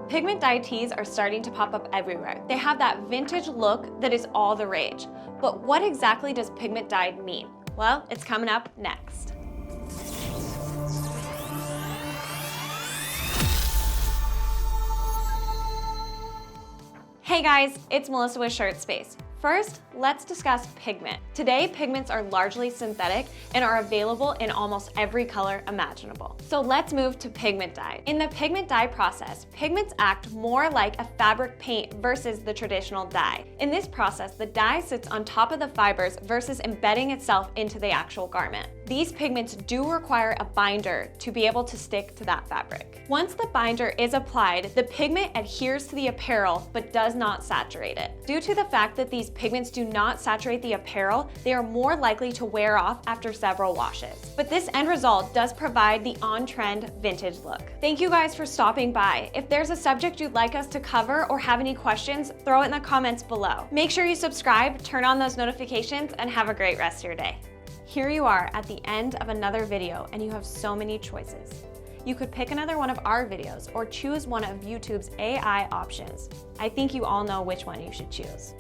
Pigment dye tees are starting to pop up everywhere. They have that vintage look that is all the rage. But what exactly does pigment dye mean? Well, it's coming up next. Hey guys, it's Melissa with ShirtSpace. First, let's discuss pigment. Today, pigments are largely synthetic and are available in almost every color imaginable. So let's move to pigment dye. In the pigment dye process, pigments act more like a fabric paint versus the traditional dye. In this process, the dye sits on top of the fibers versus embedding itself into the actual garment. These pigments do require a binder to be able to stick to that fabric. Once the binder is applied, the pigment adheres to the apparel but does not saturate it. Due to the fact that these pigments do not saturate the apparel, they are more likely to wear off after several washes. But this end result does provide the on-trend vintage look. Thank you guys for stopping by. If there's a subject you'd like us to cover or have any questions, throw it in the comments below. Make sure you subscribe, turn on those notifications, and have a great rest of your day. Here you are at the end of another video, and you have so many choices. You could pick another one of our videos or choose one of YouTube's AI options. I think you all know which one you should choose.